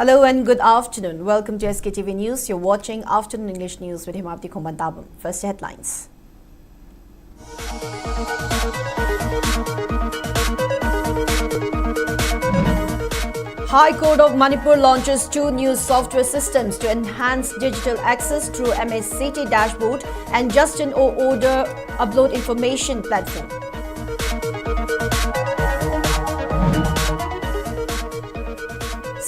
Hello and good afternoon. Welcome to SKTV News. You're watching Afternoon English News with Himapti Khomantabam. First headlines. High Court of Manipur launches 2 new software systems to enhance digital access through MSCT dashboard and Just-in-O order upload information platform.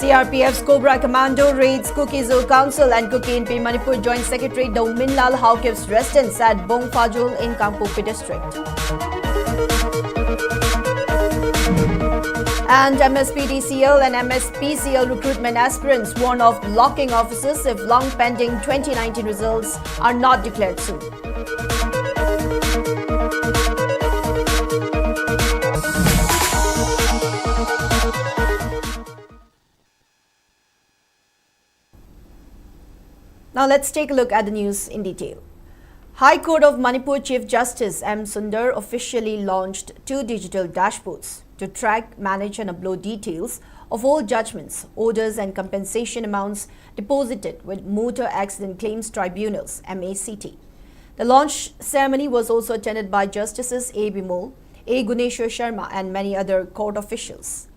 CRPF's Cobra Commando raids Sktv'S Council and Imphal Manipur Joint Secretary Manipur Haukip's residence at Bongfajul in Manipur district. And MSPDCL and MSPCL recruitment aspirants warn of locking offices if long-pending 2019 results are not declared soon. Now let's take a look at the news in detail. High Court of Manipur Chief Justice M. Sundar officially launched 2 digital dashboards to track, manage and upload details of all judgments, orders and compensation amounts deposited with Motor Accident Claims Tribunals (MACT). The launch ceremony was also attended by Justices A. Bimol, A. Guneshwar Sharma and many other court officials.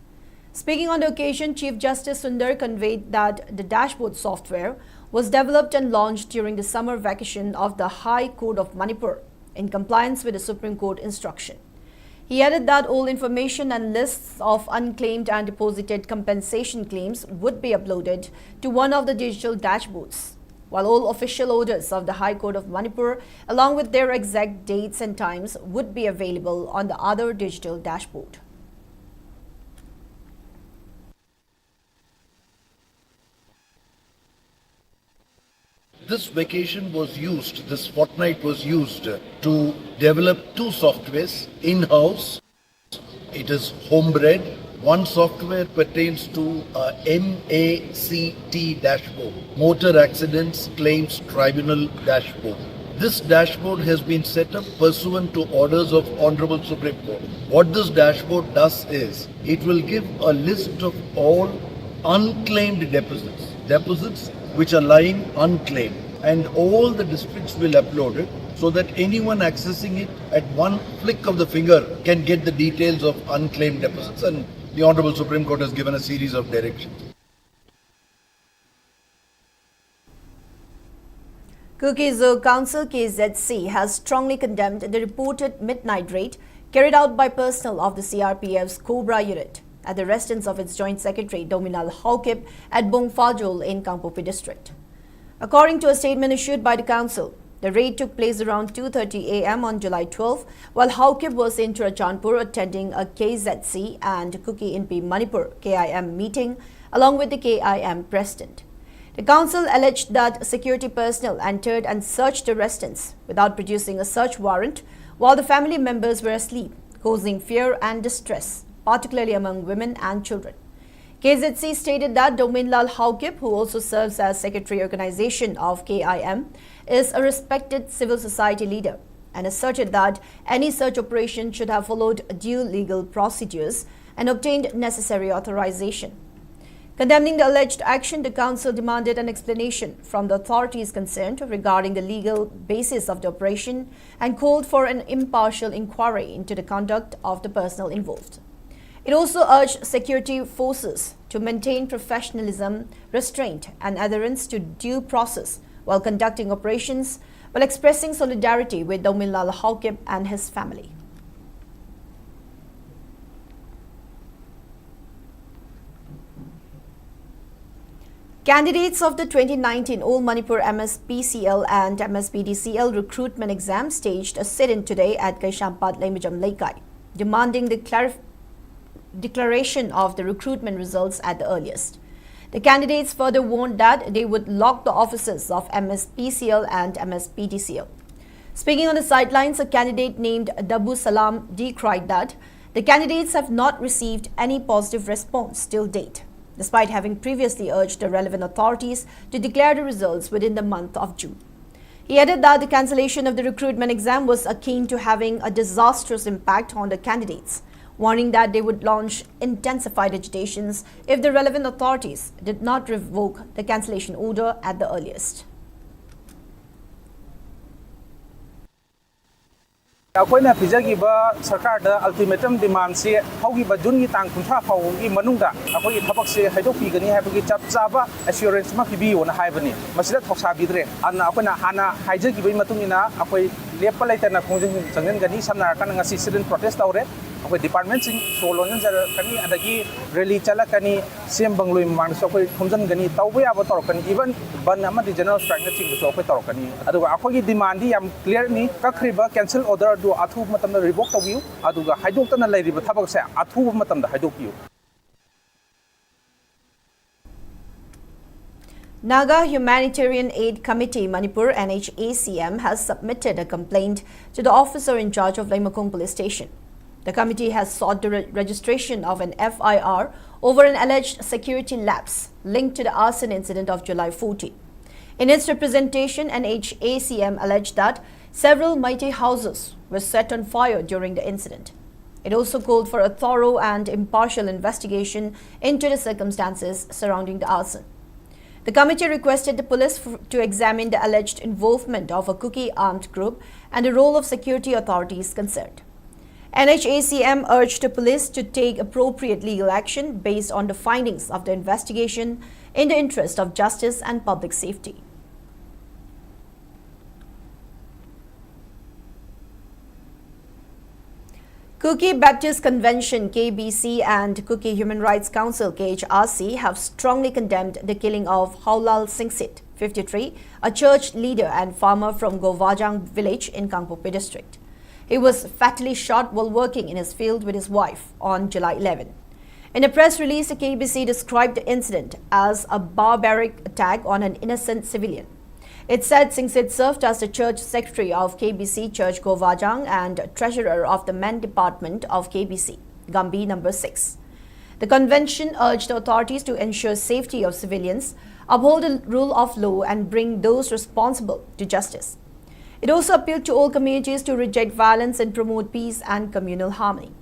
Speaking on the occasion, Chief Justice Sundar conveyed that the dashboard software was developed and launched during the summer vacation of the High Court of Manipur in compliance with the Supreme Court instruction. He added that all information and lists of unclaimed and deposited compensation claims would be uploaded to one of the digital dashboards, while all official orders of the High Court of Manipur, along with their exact dates and times, would be available on the other digital dashboard. This vacation was used, this fortnight was used to develop 2 softwares in-house. It is homebred. One software pertains to MACT dashboard, Motor Accidents Claims Tribunal dashboard. This dashboard has been set up pursuant to orders of Honorable Supreme Court. What this dashboard does is, it will give a list of all unclaimed deposits which are lying unclaimed, and all the districts will upload it so that anyone accessing it at one flick of the finger can get the details of unclaimed deposits, and the Honorable Supreme Court has given a series of directions. Sktv'S Council KZC has strongly condemned the reported midnight raid carried out by personnel of the CRPF's Cobra unit at the residence of its Joint Secretary Manipur Haukip at Bongfajul in Manipur district. According to a statement issued by the council, the raid took place around 2:30 a.m. on July 12, while Haukip was in Churachandpur attending a KZC and Imphal Manipur KIM meeting along with the KIM president. The council alleged that security personnel entered and searched the residence without producing a search warrant while the family members were asleep, causing fear and distress, particularly among women and children. KZC stated that Manipur Haukip, who also serves as Secretary Organization of KIM, is a respected civil society leader and asserted that any such operation should have followed due legal procedures and obtained necessary authorization. Condemning the alleged action, the council demanded an explanation from the authorities concerned regarding the legal basis of the operation and called for an impartial inquiry into the conduct of the personnel involved. It also urged security forces to maintain professionalism, restraint and adherence to due process while conducting operations, while expressing solidarity with Manipur Haukip and his family. Candidates of the 2019 All Manipur MSPCL and MSPDCL recruitment exam staged a sit-in today at Kaishampat Laimijam Laikai, demanding the declaration of the recruitment results at the earliest. The candidates further warned that they would lock the offices of MSPCL and MSPDCL. Speaking on the sidelines, a candidate named Dabu Salam decried that the candidates have not received any positive response till date, despite having previously urged the relevant authorities to declare the results within the month of June. He added that the cancellation of the recruitment exam was akin to having a disastrous impact on the candidates, warning that they would launch intensified agitations if the relevant authorities did not revoke the cancellation order at the earliest. अखोइना पिजगिबा सरकार दा ultimatum demand से हौगिबा जुन की तांग कुंथा फाउगी मनुंगा अखोइ थबक से हैदोपिगनी हाइबगी चप चाबा assurance मा पिबियोना हाइबनी मसिदा थोक्सा बिद्रे अन अखोइना हाना हाइजगिबै मतुंगिना अखोइ लेपा लेतना खोंजन जंगनगनी समना कन ngasi student protest तौरे अखोइ department सिंग सोलोन जर कनी अदगी रैली चलकनी सेम बंगलोई मान सो अखोइ खोंजनगनी तौबे याबो तौरकनी इवन बन अमदि जनरल स्ट्राइक न चिंग सो अखोइ तौरकनी अदुगा अखोइ डिमांड दी याम क्लियर नि कखरिबा कैंसल ऑर्डर दो अथु मतमदा रिवोक तौबियु अदुगा हाइदोक्तना लैरिबा थबक से अथु मतमदा हाइदोकियु Naga Humanitarian Aid Committee Manipur NHACM has submitted a complaint to the officer in charge of Laimakong Police Station. The committee has sought the registration of an FIR over an alleged security lapse linked to the arson incident of July 14. In its representation, NHACM alleged that several mighty houses were set on fire during the incident. It also called for a thorough and impartial investigation into the circumstances surrounding the arson. The committee requested the police to examine the alleged involvement of a Kuki armed group and the role of security authorities concerned. NHACM urged the police to take appropriate legal action based on the findings of the investigation in the interest of justice and public safety. Kuki Baptist Convention KBC and Kuki Human Rights Council KHRC have strongly condemned the killing of Haulal Singsit, 53, a church leader and farmer from Govajang village in Kangpopi district. He was fatally shot while working in his field with his wife on July 11. In a press release, the KBC described the incident as a barbaric attack on an innocent civilian. It said Singsit served as the church secretary of KBC Church Govajang and treasurer of the men department of KBC, Gambi number 6. The convention urged the authorities to ensure safety of civilians, uphold the rule of law and bring those responsible to justice. It also appealed to all communities to reject violence and promote peace and communal harmony.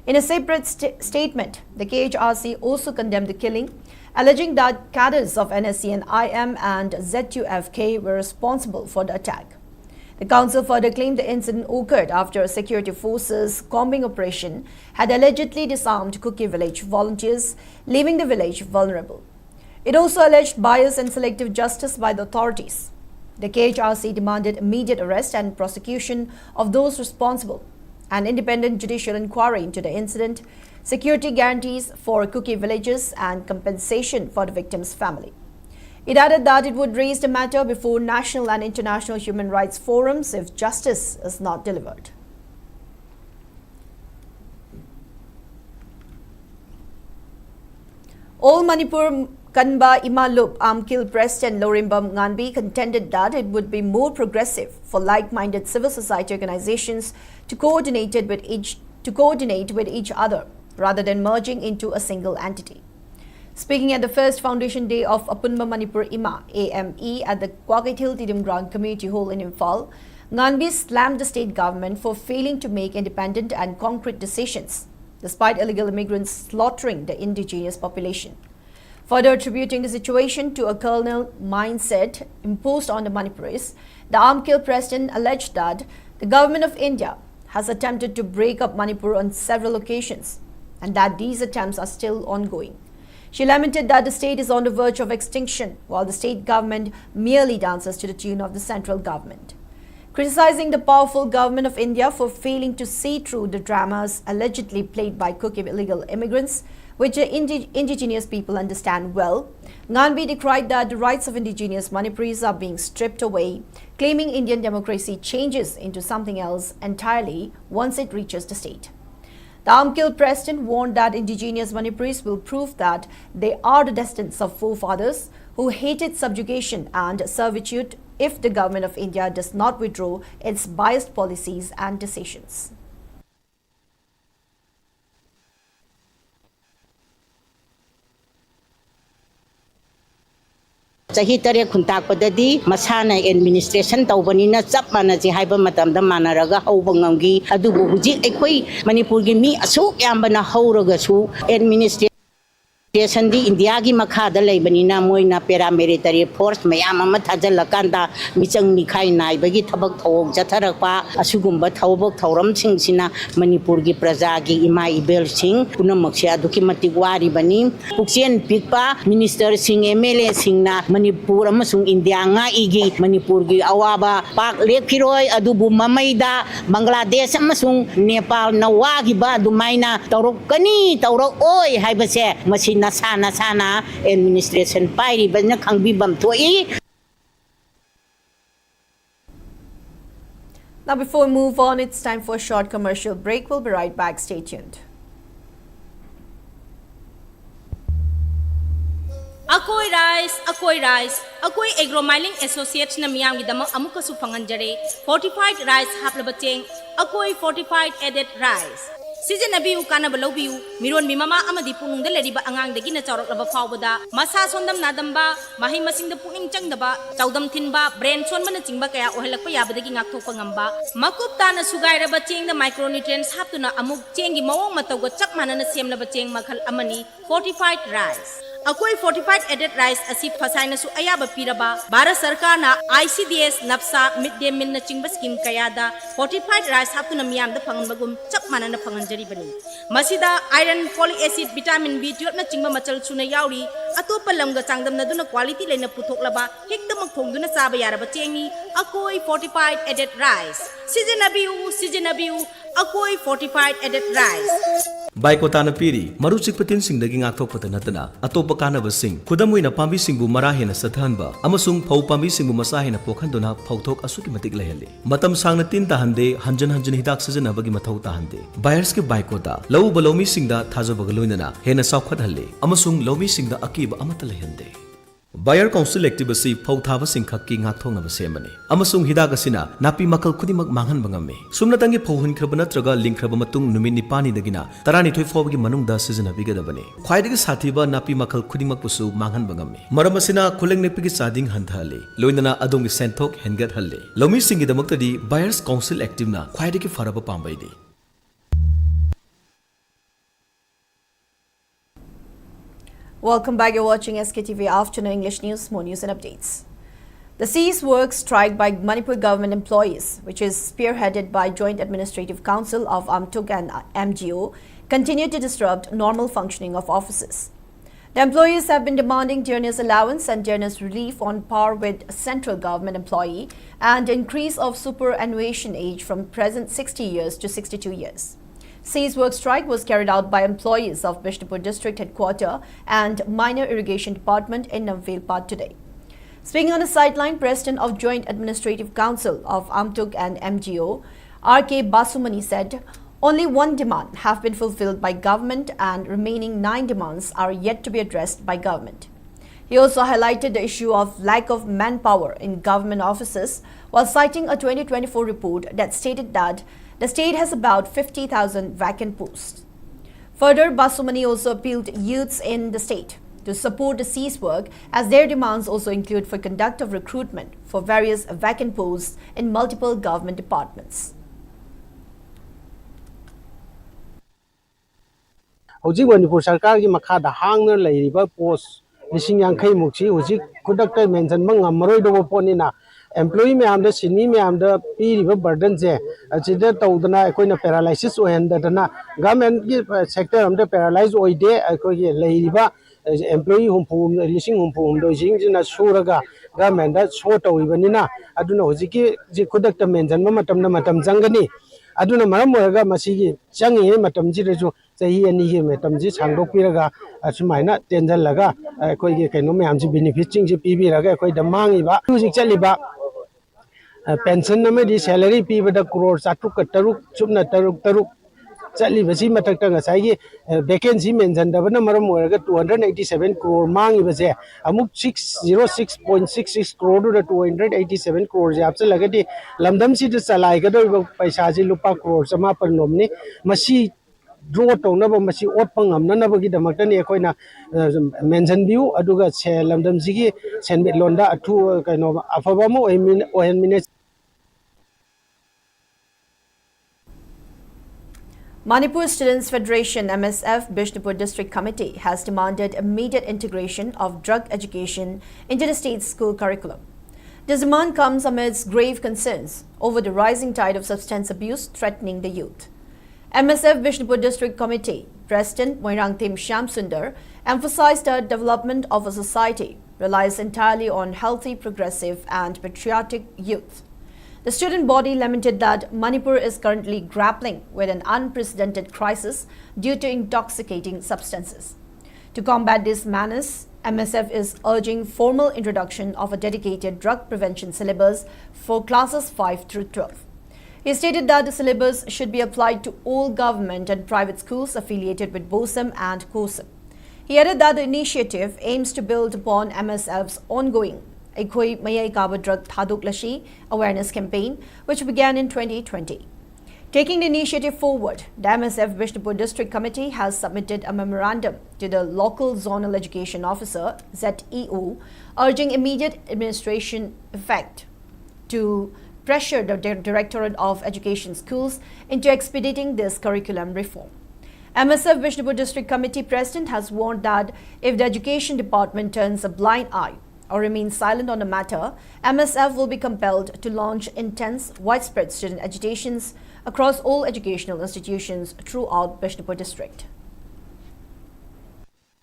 In a separate statement, the KHRC also condemned the killing, alleging that cadres of NSCN-IM and ZUFK were responsible for the attack. The council further claimed the incident occurred after a security forces combing operation had allegedly disarmed Kuki village volunteers, leaving the village vulnerable. It also alleged bias and selective justice by the authorities. The KHRC demanded immediate arrest and prosecution of those responsible, an independent judicial inquiry into the incident, security guarantees for Kuki villages and compensation for the victim's family. It added that it would raise the matter before national and international human rights forums if justice is not delivered. All Manipur Kanba Imalup Amkil Preston Lorimbam Nganbi contended that it would be more progressive for like-minded civil society organizations to coordinate with each other rather than merging into a single entity. Speaking at the first foundation day of Apunma Manipur Ima AME at the Kwakaithil Tidim Ground Community Hall in Imphal, Nganbi slammed the state government for failing to make independent and concrete decisions, despite illegal immigrants slaughtering the indigenous population. Further attributing the situation to a colonial mindset imposed on the Manipuris, the Amkil president alleged that the government of India has attempted to break up Manipur on several occasions and that these attempts are still ongoing. She lamented that the state is on the verge of extinction while the state government merely dances to the tune of the central government. Criticizing the powerful government of India for failing to see through the dramas allegedly played by Kuki illegal immigrants, which the indigenous people understand well, Nganbi decried that the rights of indigenous Manipuris are being stripped away, claiming Indian democracy changes into something else entirely once it reaches the state. The Amkil president warned that indigenous Manipuris will prove that they are the descendants of forefathers who hated subjugation and servitude if the government of India does not withdraw its biased policies and decisions. Chahi tare khuntak padadi masana administration tawbanina chap manaji haiba matamda manaraga haubangamgi adubu hujik ekoi Manipur gi mi asuk yambana hauraga su administration Sandi India gi makhada leibanina moina paramilitary force mayam ama thajallakanda michang mikhai nai bagi thabak thawok jatharakpa asugumba thawbok thawram singsina Manipur gi praja gi ima ibel sing punamakse aduki matik wari bani pukchen pikpa minister sing MLA singna Manipur amasung India nga igi Manipur gi awaba pak lekhiroi adubu mamaida Bangladesh amasung Nepal nawagi ba dumaina tawrok kani tawrok oi haibase masi Nasana administration pairi banya khangbi bam toi. Now before we move on, it's time for a short commercial break. We'll be right back. Stay tuned. Akoi rice, akoi agro mining associates na miyam gi dama amuka su phanganjare fortified rice haplaba cheng akoi fortified added rice. Season abiu kana balobiu miron mimama amadi punung de leriba angang de gina chawrak laba fawbada masa sondam nadamba mahi masing de puning changdaba chawdam thinba brain son mana chingba kaya ohelakpa yabada gi ngak thokpa ngamba makup tana sugai raba cheng de micronutrients haptuna amuk cheng gi mawong matawga chak manana semlaba cheng makhal amani fortified rice. Akoi fortified added rice asi fasaina su ayaba piraba Bharat Sarkar na ICDS napsa midday meal na chingba scheme kayada fortified rice haptuna miyam da phanganbagum chap manana phanganjari bani masida iron folic acid vitamin B12 na chingba machal suna yauri atopa lamga changdam na duna quality leina puthoklaba hekdamak thongduna chaba yaraba chengi akoi fortified added rice season abiu akoi fortified added rice. Baikotana piri maruchik patin sing dagi ngak thok patana tana atopa kanaba sing khudam oina pambi singbu mara hena sathanba amasung phau pambi singbu masa hena pokhandona phauthok asuki matik lahele matam sangna tin tahande hanjan hidak sajana bagi mathau tahande buyers ke baikota lau balomi singda thajabaga loinana hena saukhat halle amasung lomi singda akiba amata lahende Buyer Council Active asi phauthaba singkhak ki ngakthongnaba semani amasung hidak asina napi makal khudimak manghan bangame sumna tangi phauhun khraba natraga lingkhraba matung numit nipani dagina tarani thoi phobagi manungda season bigadabani khwaidagi sathiba napi makal khudimak pusu manghan bangame maram asina khuleng nepigi sading handhale loinana adongi senthok hengat halle lomi singi damaktadi Buyers Council Active na khwaidagi faraba pambaidi Welcome back. You're watching SKTV Afternoon English News. More news and updates. The cease work strike by Manipur government employees, which is spearheaded by Joint Administrative Council of Amtuk and MGO, continued to disrupt normal functioning of offices. The employees have been demanding journeyers allowance and journeyers relief on par with central government employee and increase of superannuation age from present 60 years to 62 years. Cease work strike was carried out by employees of Bishnupur District Headquarter and Minor Irrigation Department in Imphal today. Speaking on the sideline, President of Joint Administrative Council of Amtuk and MGO, R.K. Basumani said, only one demand have been fulfilled by government and remaining 9 demands are yet to be addressed by government. He also highlighted the issue of lack of manpower in government offices while citing a 2024 report that stated that the state has about 50,000 vacant posts. Further, Basumani also appealed youths in the state to support the cease work as their demands also include for conduct of recruitment for various vacant posts in multiple government departments. Hojik Manipur Sarkar gi makhada hangna leiriba post lising yankai mukchi hojik kudakta mention mangamaroi do ponina employee me amda sini me amda piriba burden je achida tawdana koina paralysis ohendana government gi sector amda paralyze oide akoi leiriba employee humpum lising humpum do jingina suraga government da short oibanina aduna hojiki ji kudakta mention matam na matam jangani aduna maram moraga masigi changi matam ji reju chahi ani gi matam ji sangdok piraga asumaina tendal laga koi gi kaino me amji benefiting ji pibi raga koi da mangi ba hujik chaliba pension namadi salary pibada crore chatruk taruk chumna taruk chali basi matakta ngasai gi vacancy mention da bana maram moraga 287 crore mangi base amuk 606.66 crore to 287 crore je apsa lagadi lamdam si de salai ga do paisa ji lupa crore sama par nomni masi draw ꯇꯧꯅꯕ ꯃꯁꯤ ꯑꯣꯠꯄ ꯉꯝꯅꯅꯕꯒꯤꯗꯃꯛꯇꯅꯤ ꯑꯩꯈꯣꯏꯅ mention view ꯑꯗꯨꯒ ꯂꯝꯗꯝꯁꯤꯒꯤ ꯁꯦꯟꯃꯤꯠꯂꯣꯟꯗ ꯀꯩꯅꯣ ꯑꯐꯕ ꯑꯃ ꯑꯣꯏꯍꯟꯃꯤꯟꯅꯁꯤ. Manipur Students Federation MSF Bishnupur District Committee has demanded immediate integration of drug education into the state's school curriculum. This demand comes amidst grave concerns over the rising tide of substance abuse threatening the youth. MSF Bishnupur District Committee President Moirangtim Shamsundar emphasized that development of a society relies entirely on healthy, progressive and patriotic youth. The student body lamented that Manipur is currently grappling with an unprecedented crisis due to intoxicating substances. To combat this menace, MSF is urging formal introduction of a dedicated drug prevention syllabus for classes 5 through 12. He stated that the syllabus should be applied to all government and private schools affiliated with BOSAM and COSAM. He added that the initiative aims to build upon MSF's ongoing Ekhoi Mayai Kaba Drug Thaduk Lashi awareness campaign, which began in 2020. Taking the initiative forward, the MSF Bishnupur District Committee has submitted a memorandum to the local zonal education officer, ZEO, urging immediate administration effect to pressure the Directorate of Education Schools into expediting this curriculum reform. MSF Bishnupur District Committee President has warned that if the Education Department turns a blind eye or remains silent on the matter, MSF will be compelled to launch intense, widespread student agitations across all educational institutions throughout Bishnupur District.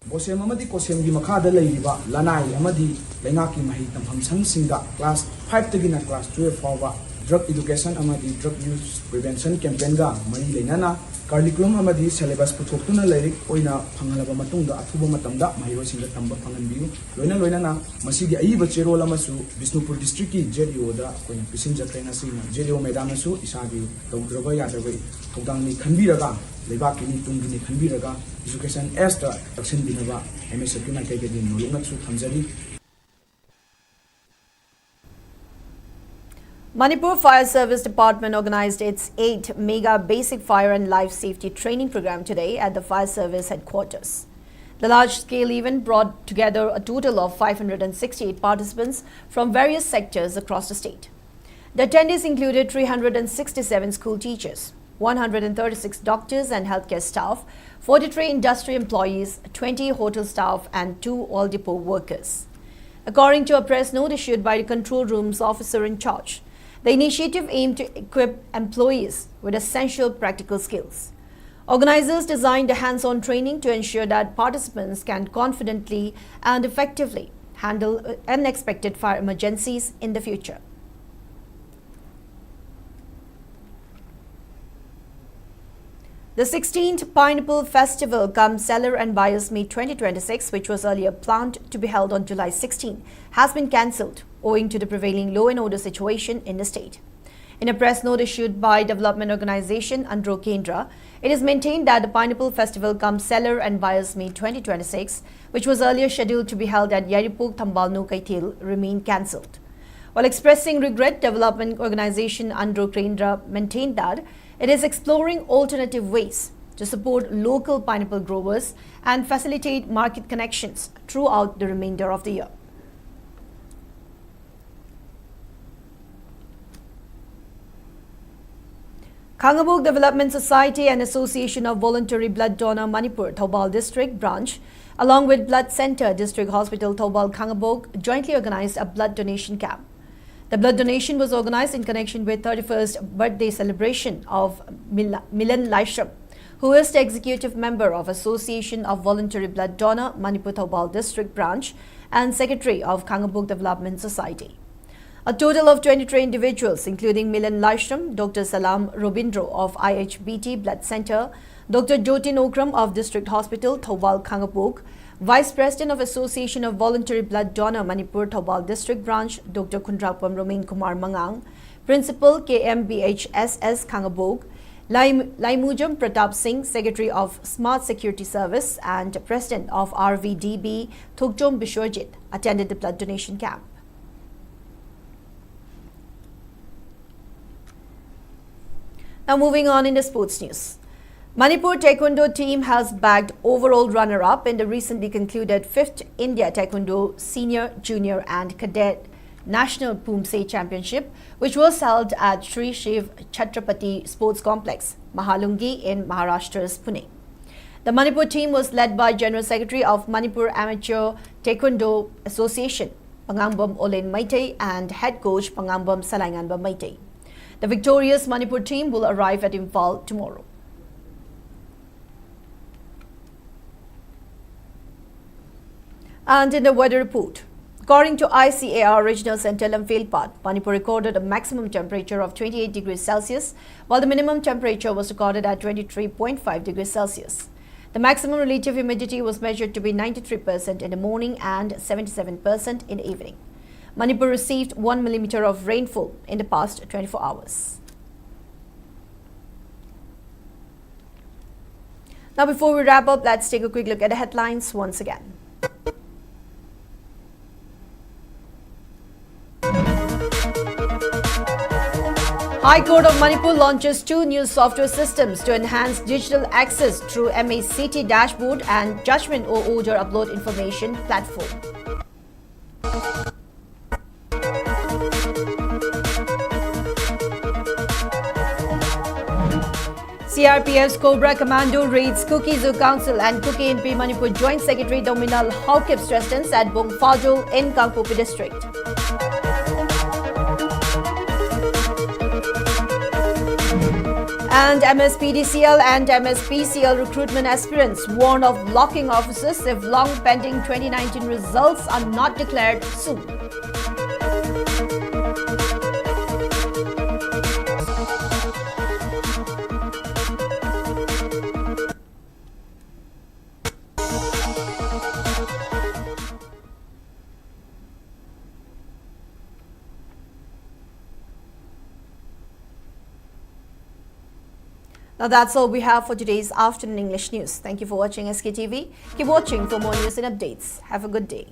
Bosem amadi kosem gi makhada leiba lanai amadi lengaki mahi tampham sangsingda class 5 tagina class 12 fawa drug education amadi drug use prevention campaign ga mari leinana curriculum amadi syllabus puthokuna leirik oina phangalaba matungda athuba matamda mahirosingda tamba phanganbiu loina masigi aiba cherol amasu Bishnupur district ki JDO da koina pisin jakrena sina JDO madam asu isagi tawdraba yadabai thogdangni khanbiraga lebaki ni tungni khanbiraga education as the action binaba MSF ki makai ke din nolongat su thamjari. Manipur Fire Service Department organized its 8th Mega Basic Fire and Life Safety Training Program today at the Fire Service headquarters. The large-scale event brought together a total of 568 participants from various sectors across the state. The attendees included 367 school teachers, 136 doctors and healthcare staff, 43 industry employees, 20 hotel staff and 2 oil depot workers. According to a press note issued by the control room's officer in charge, the initiative aimed to equip employees with essential practical skills. Organizers designed a hands-on training to ensure that participants can confidently and effectively handle unexpected fire emergencies in the future. The 16th Pineapple Festival cum Seller and Buyers Meet 2026, which was earlier planned to be held on July 16, has been cancelled owing to the prevailing law and order situation in the state. In a press note issued by development organization Andro Kendra, it is maintained that the Pineapple Festival cum Seller and Buyers Meet 2026, which was earlier scheduled to be held at Yaripuk Thambalnu Kaithil, remained cancelled. While expressing regret, development organization Andro Kendra maintained that it is exploring alternative ways to support local pineapple growers and facilitate market connections throughout the remainder of the year. Khangabok Development Society and Association of Voluntary Blood Donor Manipur Thoubal District Branch, along with Blood Center District Hospital Thoubal Khangabok, jointly organized a blood donation camp. The blood donation was organized in connection with 31st birthday celebration of Milan Laishram, who is the executive member of Association of Voluntary Blood Donor Manipur Thoubal District Branch and secretary of Khangabok Development Society. A total of 23 individuals, including Milan Laishram, Dr. Salam Robindro of IHBT Blood Center, Dr. Jyotin Okram of District Hospital Thoubal Khangabok, Vice President of Association of Voluntary Blood Donor Manipur Thoubal District Branch, Dr. Kundrapam Romain Kumar Mangang, Principal KMBHSS Khangabok, Laimujam Pratap Singh, Secretary of Smart Security Service and President of RVDB Thukjom Bishwajit attended the blood donation camp. Now moving on in the sports news. Manipur Taekwondo team has bagged overall runner-up in the recently concluded 5th India Taekwondo Senior, Junior and Cadet National Poomsae Championship, which was held at Sri Shiv Chhatrapati Sports Complex, Mahalungi in Maharashtra's Pune. The Manipur team was led by General Secretary of Manipur Amateur Taekwondo Association, Pangambam Olen Maitei, and Head Coach Pangambam Salainganba Maitei. The victorious Manipur team will arrive at Imphal tomorrow. And in the weather report, according to ICAR Regional Center Imphal, Manipur recorded a maximum temperature of 28 degrees Celsius, while the minimum temperature was recorded at 23.5 degrees Celsius. The maximum relative humidity was measured to be 93% in the morning and 77% in the evening. Manipur received 1 millimeter of rainfall in the past 24 hours. Now, before we wrap up, let's take a quick look at the headlines once again. High Court of Manipur launches 2 new software systems to enhance digital access through MACT dashboard and judgment or order upload information platform. CRPF's Cobra Commando raids Kuki Zoo Council and Kuki NP Manipur Joint Secretary Dominal Hawkip's residence at Bongfajol in Kangpopi district. And MSPDCL and MSPCL recruitment aspirants warn of locking offices if long pending 2019 results are not declared soon. Now that's all we have for today's afternoon English news. Thank you for watching SKTV. Keep watching for more news and updates. Have a good day.